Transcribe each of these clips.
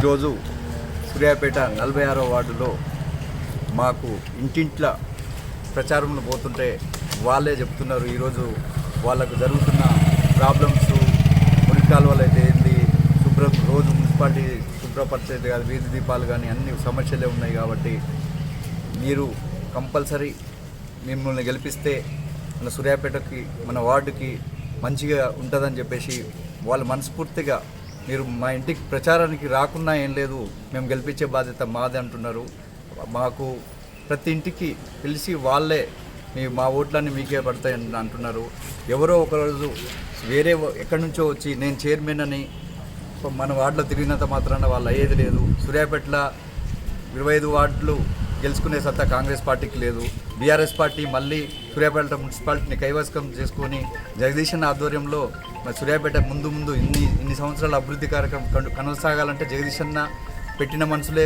ఈరోజు సూర్యాపేట 46వ వార్డులో మాకు ఇంటింట్ల ప్రచారంలో పోతుంటే వాళ్ళే చెప్తున్నారు ఈరోజు వాళ్ళకు జరుగుతున్న ప్రాబ్లమ్స్ మురికి కాలువలు అయితే ఏంది రోజు మున్సిపాలిటీ శుభ్రపరిచేది కాదు, వీధి దీపాలు కానీ అన్ని సమస్యలే ఉన్నాయి. కాబట్టి మీరు కంపల్సరీ మిమ్మల్ని గెలిపిస్తే మన సూర్యాపేటకి మన వార్డుకి మంచిగా ఉంటుందని చెప్పేసి వాళ్ళు మనస్ఫూర్తిగా మీరు మా ఇంటికి ప్రచారానికి రాకున్నా ఏం లేదు, మేము గెలిపించే బాధ్యత మాదే అంటున్నారు. మాకు ప్రతి ఇంటికి పిలిచి వాళ్ళే మా ఓట్లన్నీ మీకే పడతాయని అంటున్నారు. ఎవరో ఒకరోజు వేరే ఎక్కడి నుంచో వచ్చి నేను చైర్మన్ అని మన వార్డులో తిరిగినంత మాత్రాన వాళ్ళు అయ్యేది లేదు. సూర్యాపేటలో 25 వార్డులు గెలుచుకునే సత్తా కాంగ్రెస్ పార్టీకి లేదు. బీఆర్ఎస్ పార్టీ మళ్ళీ సూర్యాపేట మున్సిపాలిటీని కైవసం చేసుకొని జగదీష్ అన్న ఆధ్వర్యంలో సూర్యాపేట ముందు ఇన్ని సంవత్సరాల అభివృద్ధి కార్యక్రమం కొనసాగాలంటే జగదీష్ అన్న పెట్టిన మనుషులే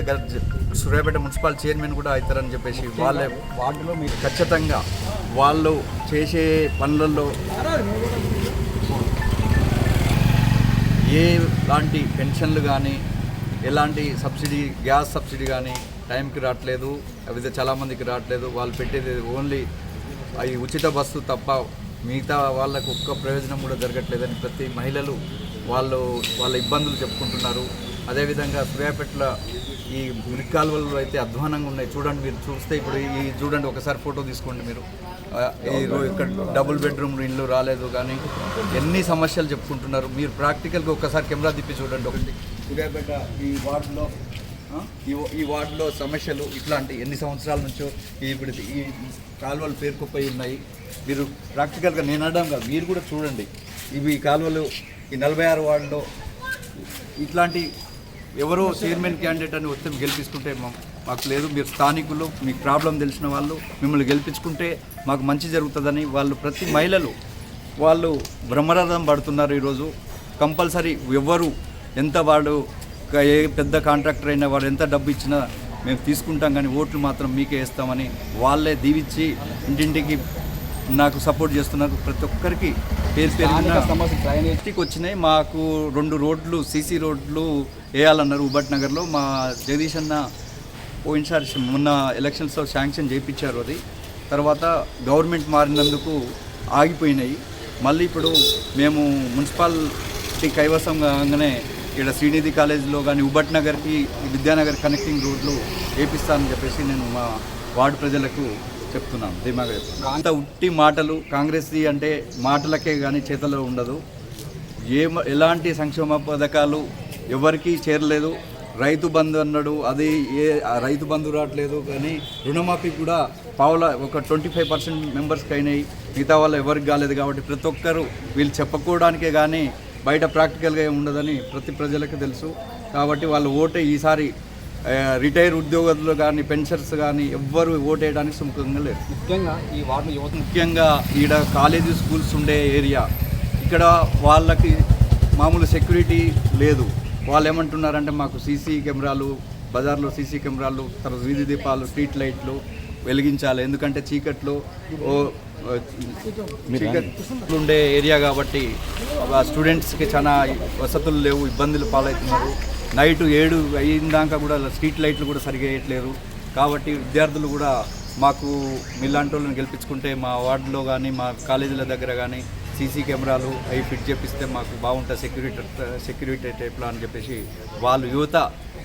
సూర్యాపేట మున్సిపల్ చైర్మన్ కూడా అవుతారని చెప్పేసి వాళ్ళే వార్డులో మీరు ఖచ్చితంగా వాళ్ళు చేసే పనులలో ఎలాంటి పెన్షన్లు కానీ ఎలాంటి సబ్సిడీ గ్యాస్ సబ్సిడీ కానీ టైంకి రావట్లేదు. అవి చాలామందికి రావట్లేదు. వాళ్ళు పెట్టేది ఓన్లీ అవి ఉచిత బస్సు తప్ప మిగతా వాళ్ళకు ఒక్క ప్రయోజనం కూడా జరగట్లేదని ప్రతి మహిళలు వాళ్ళ ఇబ్బందులు చెప్పుకుంటున్నారు. అదేవిధంగా సూర్యాపేటలో ఈ మురికి కాలువలు అయితే అధ్వానంగా ఉన్నాయి. చూడండి, మీరు చూస్తే ఇప్పుడు ఈ చూడండి, ఒకసారి ఫోటో తీసుకోండి మీరు. ఇక్కడ డబుల్ బెడ్రూమ్ ఇల్లు రాలేదు కానీ ఎన్ని సమస్యలు చెప్పుకుంటున్నారు. మీరు ప్రాక్టికల్గా ఒక్కసారి కెమెరా తిప్పి చూడండి. ఒకటి సూర్యాపేట ఈ వార్డులో సమస్యలు ఇట్లాంటి ఎన్ని సంవత్సరాల నుంచో ఇప్పుడు ఈ కాలువలు పేరుకుపోయి ఉన్నాయి. మీరు ప్రాక్టికల్గా నేను అనడం కాదు, మీరు కూడా చూడండి. ఇవి కాలువలు ఈ 46 వార్డులో ఇట్లాంటి ఎవరో చైర్మన్ క్యాండిడేట్ అని వస్తే గెలిపించుకుంటే మాకు లేదు. మీరు స్థానికులు, మీకు ప్రాబ్లం తెలిసిన వాళ్ళు మిమ్మల్ని గెలిపించుకుంటే మాకు మంచి జరుగుతుందని వాళ్ళు ప్రతి మహిళలు వాళ్ళు బ్రహ్మరథం పడుతున్నారు. ఈరోజు కంపల్సరీ ఎవరు ఎంత వాడు ఏ పెద్ద కాంట్రాక్టర్ అయినా వాడు ఎంత డబ్బు ఇచ్చినా మేము తీసుకుంటాం, కానీ ఓట్లు మాత్రం మీకే వేస్తామని వాళ్ళే దీవించి ఇంటింటికి నాకు సపోర్ట్ చేస్తున్నారు. ప్రతి ఒక్కరికి పేరు సమస్యకి వచ్చినాయి. మాకు 2 రోడ్లు సీసీ రోడ్లు వేయాలన్నారు ఉబట్ నగర్లో. మా జగదీష్ అన్న పోయినసారి మొన్న ఎలక్షన్స్లో శాంక్షన్ చేయించారు. అది తర్వాత గవర్నమెంట్ మారినందుకు ఆగిపోయినాయి. మళ్ళీ ఇప్పుడు మేము మున్సిపాలిటీ కైవసం కాగానే ఇక్కడ శ్రీనిధి కాలేజీలో కానీ ఉబట్ నగర్కి విద్యానగర్ కనెక్టింగ్ రోడ్లు వేపిస్తానని చెప్పేసి నేను మా వార్డు ప్రజలకు చెప్తున్నాను. ధీమాగా చెప్తున్నాను. అంత ఉట్టి మాటలు కాంగ్రెస్ అంటే మాటలకే కానీ చేతల్లో ఉండదు. ఎలాంటి సంక్షేమ పథకాలు ఎవరికి చేరలేదు. రైతు బంధు అన్నాడు, అది రైతు బంధు రావట్లేదు. కానీ రుణమాఫీ కూడా ఒక 25% మెంబర్స్కి అయినాయి, మిగతా వాళ్ళు ఎవరికి కాలేదు. కాబట్టి ప్రతి ఒక్కరు వీళ్ళు చెప్పుకోవడానికే కానీ బయట ప్రాక్టికల్గా ఉండదని ప్రతి ప్రజలకు తెలుసు. కాబట్టి వాళ్ళు ఓటే ఈసారి రిటైర్ ఉద్యోగులు కానీ పెన్షన్స్ కానీ ఎవ్వరు ఓటేయడానికి సుముఖంగా లేరు. ముఖ్యంగా ఈ వార్డు యువత ముఖ్యంగా ఈడ కాలేజీ స్కూల్స్ ఉండే ఏరియా, ఇక్కడ వాళ్ళకి మామూలు సెక్యూరిటీ లేదు. వాళ్ళు ఏమంటున్నారంటే మాకు సీసీ కెమెరాలు, బజార్లో సీసీ కెమెరాలు, తర్వాత వీధి దీపాలు, స్ట్రీట్ లైట్లు వెలిగించాలి. ఎందుకంటే చీకట్లో ఉండే ఏరియా కాబట్టి స్టూడెంట్స్కి చాలా వసతులు లేవు, ఇబ్బందులు పాలవుతున్నారు. నైట్ 7 అయ్యిందాక కూడా స్ట్రీట్ లైట్లు కూడా సరిగా వేయట్లేరు. కాబట్టి విద్యార్థులు కూడా మాకు మీలాంటి వాళ్ళని గెలిపించుకుంటే మా వార్డులో కానీ మా కాలేజీల దగ్గర కానీ సీసీ కెమెరాలు అవి ఫిట్ చేపిస్తే మాకు బాగుంటుంది సెక్యూరిటీ టైప్లో అని చెప్పేసి వాళ్ళు యువత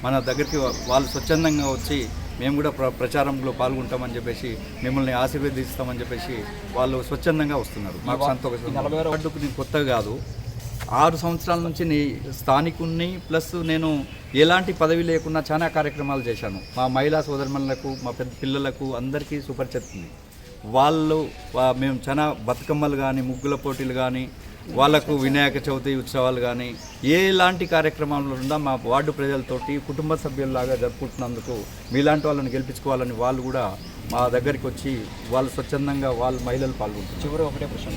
మన దగ్గరికి వాళ్ళు స్వచ్ఛందంగా వచ్చి మేము కూడా ప్రచారంలో పాల్గొంటామని చెప్పేసి మిమ్మల్ని ఆశీర్వదిస్తామని చెప్పేసి వాళ్ళు స్వచ్ఛందంగా వస్తున్నారు. మాకు సంతోషం. 40 వార్డుకు నేను కొత్తగా కాదు, 6 సంవత్సరాల నుంచి స్థానికుని ప్లస్ నేను ఎలాంటి పదవి లేకుండా చాలా కార్యక్రమాలు చేశాను. మా మహిళా సోదరులకు, మా పెద్ద పిల్లలకు అందరికీ సుపరిచితుంది. వాళ్ళు మేము చాలా బతుకమ్మలు కానీ, ముగ్గుల పోటీలు కానీ, వాళ్ళకు వినాయక చవితి ఉత్సవాలు కానీ ఎలాంటి కార్యక్రమాలు ఉన్నా మా వార్డు ప్రజలతోటి కుటుంబ సభ్యుల్లాగా జరుపుకుంటున్నందుకు మీలాంటి వాళ్ళని గెలిపించుకోవాలని వాళ్ళు కూడా మా దగ్గరికి వచ్చి వాళ్ళు స్వచ్ఛందంగా వాళ్ళు మహిళలు పాల్గొంటారు. చివరి ఒకటే ప్రశ్న,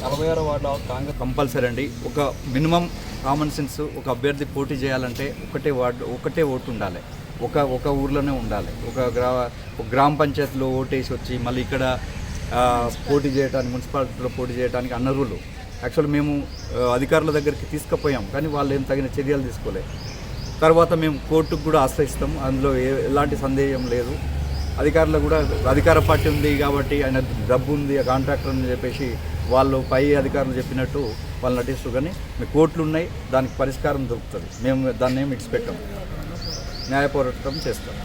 46వ వార్డులో కాంగ్రెస్ కంపల్సరీ అండి. ఒక మినిమం కామన్ సెన్స్, ఒక అభ్యర్థి పోటీ చేయాలంటే ఒకటే వార్డు ఒకటే ఓటు ఉండాలి, ఒక ఊర్లోనే ఉండాలి. ఒక గ్రామ పంచాయతీలో ఓటేసి వచ్చి మళ్ళీ ఇక్కడ పోటీ చేయడానికి, మున్సిపాలిటీలో పోటీ చేయడానికి అనర్హులు. యాక్చువల్లీ మేము అధికారుల దగ్గరికి తీసుకుపోయాం, కానీ వాళ్ళు ఏం తగిన చర్యలు తీసుకోలేదు. తర్వాత మేము కోర్టుకు కూడా ఆశ్రయిస్తాం, అందులో ఎలాంటి సందేహం లేదు. అధికారులు కూడా అధికార పార్టీ ఉంది కాబట్టి ఆయన డబ్బు ఉంది, ఆ కాంట్రాక్టర్ అని చెప్పేసి వాళ్ళు పై అధికారులు చెప్పినట్టు వాళ్ళు నటిస్తూ, కానీ మీ కోర్టులు ఉన్నాయి, దానికి పరిష్కారం దొరుకుతుంది. మేము దాన్ని ఏమి ఇడిచిపెట్టాం, న్యాయ పోరాటం చేస్తాం.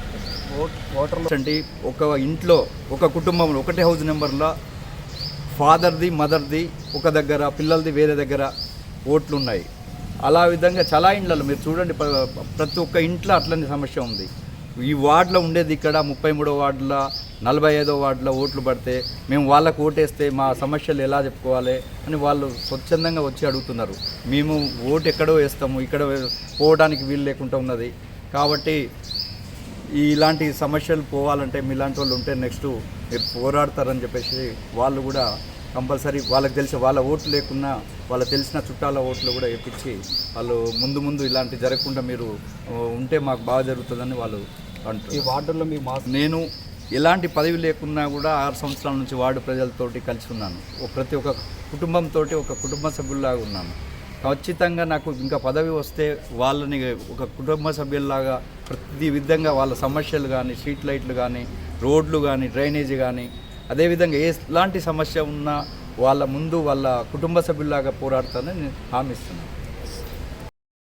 ఓటర్లు అంటే ఒక ఇంట్లో ఒక కుటుంబంలో ఒకటే హౌస్ నెంబర్లో ఫాదర్ది మదర్ది ఒక దగ్గర, పిల్లలది వేరే దగ్గర ఓట్లు ఉన్నాయి. అలా విధంగా చాలా ఇండ్లలో మీరు చూడండి, ప్రతి ఒక్క ఇంట్లో అట్లనే సమస్య ఉంది. ఈ వార్డులో ఉండేది ఇక్కడ 33వ వార్డులో 45వ వార్డులో ఓట్లు పడితే మేము వాళ్ళకు ఓటేస్తే మా సమస్యలు ఎలా చెప్పుకోవాలి అని వాళ్ళు స్వచ్ఛందంగా వచ్చి అడుగుతున్నారు. మేము ఓటు ఎక్కడో వేస్తాము, ఇక్కడ పోవడానికి వీలు లేకుండా ఉన్నది. కాబట్టి ఇలాంటి సమస్యలు పోవాలంటే మీలాంటి వాళ్ళు ఉంటే నెక్స్ట్ మీరు పోరాడతారని చెప్పేసి వాళ్ళు కూడా కంపల్సరీ వాళ్ళకి తెలిసి వాళ్ళ ఓట్లు లేకున్నా వాళ్ళ తెలిసిన చుట్టాల ఓట్లు కూడా వేయించి వాళ్ళు ముందు ఇలాంటి జరగకుండా మీరు ఉంటే మాకు బాగా జరుగుతుందని వాళ్ళు అంటారు. ఈ వార్డుల్లో మీ నేను ఎలాంటి పదవి లేకున్నా కూడా 6 సంవత్సరాల నుంచి వార్డు ప్రజలతోటి కలిసి ఉన్నాను. ప్రతి ఒక్క కుటుంబంతో ఒక కుటుంబ సభ్యుల్లాగా ఉన్నాను. ఖచ్చితంగా నాకు ఇంకా పదవి వస్తే వాళ్ళని ఒక కుటుంబ సభ్యుల్లాగా ప్రతి విధంగా వాళ్ళ సమస్యలు కానీ, స్ట్రీట్ లైట్లు కానీ, రోడ్లు కానీ, డ్రైనేజీ కానీ, అదేవిధంగా ఎలాంటి సమస్య ఉన్నా వాళ్ళ ముందు వాళ్ళ కుటుంబ సభ్యుల్లాగా పోరాడతానని నేను హామీ ఇస్తున్నాను.